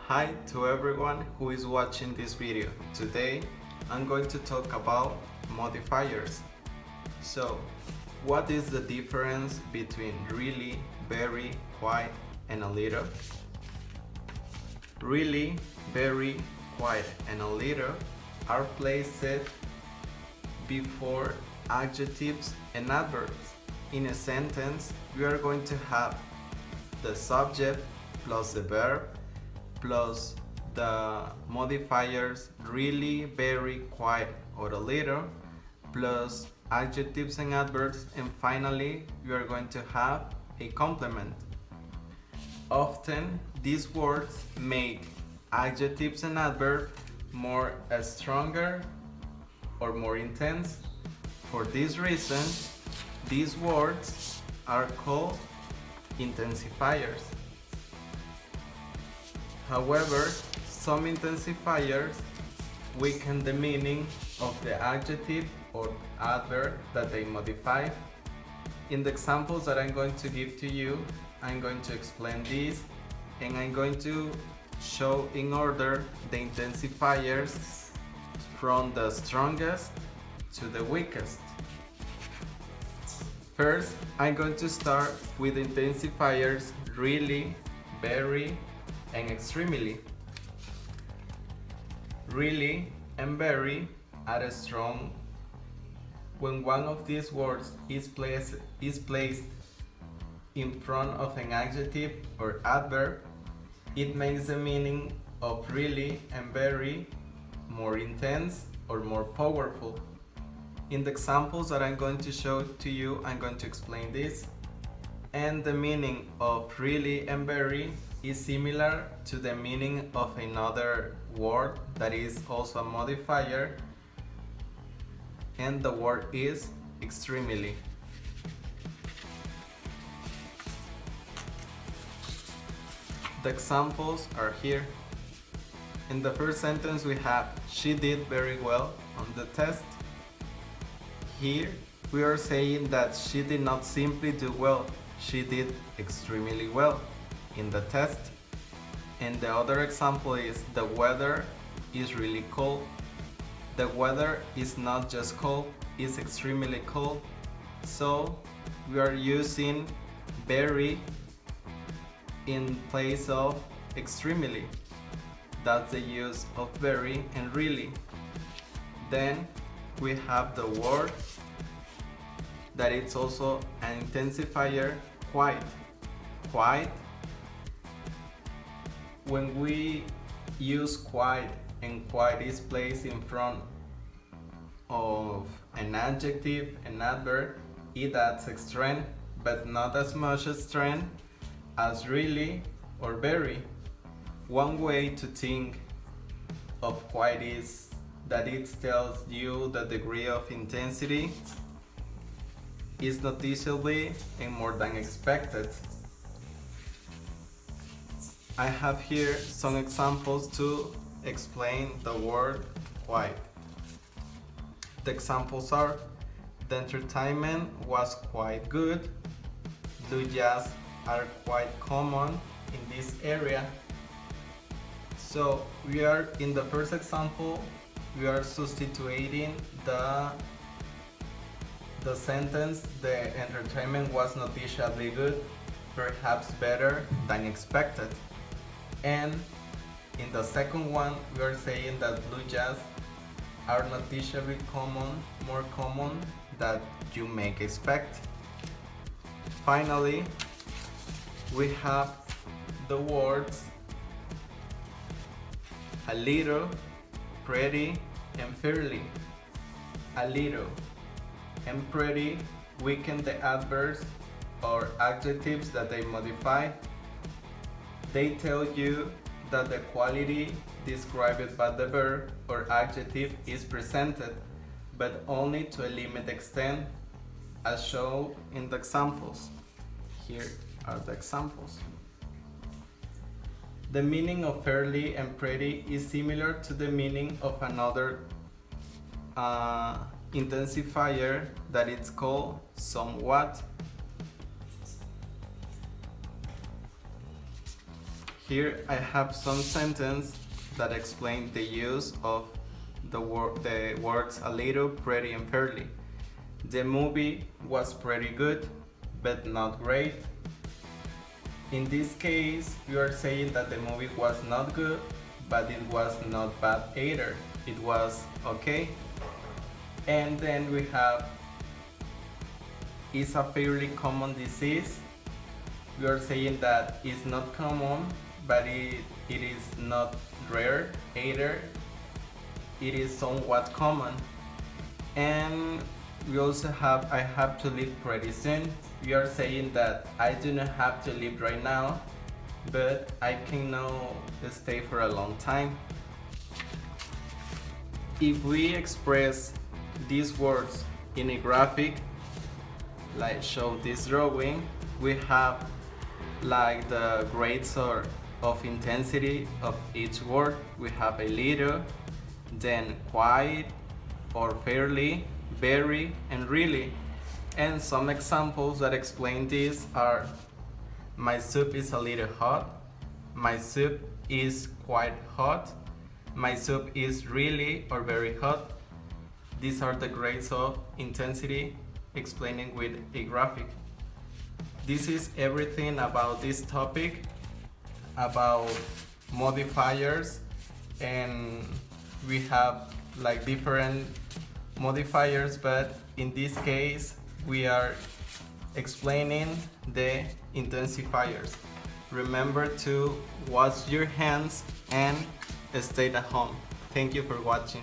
Hi to everyone who is watching this video. Today I'm going to talk about modifiers. So, what is the difference between really, very, quite, and a little? Really, very, quite, and a little are placed before adjectives and adverbs. In a sentence, we are going to have the subject plus the verb plus the modifiers really, very, quite, or a little, plus adjectives and adverbs, and finally we are going to have a complement. Often these words make adjectives and adverbs more stronger or more intense. For this reason, these words are called intensifiers. However, some intensifiers weaken the meaning of the adjective or adverb that they modify. In the examples that I'm going to give to you, I'm going to explain this, and I'm going to show in order the intensifiers from the strongest to the weakest. First, I'm going to start with intensifiers really, very, and extremely. Really and very are strong when one of these words is placed in front of an adjective or adverb. It makes the meaning of really and very more intense or more powerful. In the examples that I'm going to show to you, I'm going to explain this. And the meaning of really and very is similar to the meaning of another word that is also a modifier, and the word is extremely. The examples are here. In the first sentence we have she did very well on the test. Here we are saying that she did not simply do well, she did extremely well in the test. And the other example is the weather is really cold. The weather is not just cold, it's extremely cold. So we are using very in place of extremely. That's the use of very and really. Then we have the word that it's also an intensifier, quite. Quite. When we use quite and quite is placed in front of an adjective, an adverb, it adds strength, but not as much strength as really or very. One way to think of quite is that it tells you the degree of intensity is noticeably and more than expected. I have here some examples to explain the word quite. The examples are: the entertainment was quite good, blue jazz are quite common in this area. So we are in the first example, we are substituting the sentence the entertainment was noticeably good, perhaps better than expected. And in the second one, we are saying that blue jazz are noticeably common, more common than you may expect. Finally, we have the words a little, pretty, and fairly. A little and pretty weaken the adverbs or adjectives that they modify. They tell you that the quality described by the verb or adjective is presented, but only to a limited extent, as shown in the examples. Here are the examples. The meaning of fairly and pretty is similar to the meaning of another intensifier that it's called somewhat. Here I have some sentences that explain the use of the words a little, pretty, and fairly. The movie was pretty good, but not great. In this case, we are saying that the movie was not good, but it was not bad either. It was okay. And then we have, it's a fairly common disease. We are saying that it's not common, but it is not rare either. It is somewhat common. And we also have, I have to leave pretty soon. We are saying that I do not have to leave right now, but I can now stay for a long time. If we express these words in a graphic, like show this drawing, we have like the grades of intensity of each word. We have a little, then quite, or fairly, very, and really. And some examples that explain this are: my soup is a little hot, my soup is quite hot, my soup is really or very hot. These are the grades of intensity explaining with a graphic. This is everything about this topic, about modifiers, and we have like different modifiers, but in this case we are explaining the intensifiers. Remember to wash your hands and stay at home. Thank you for watching.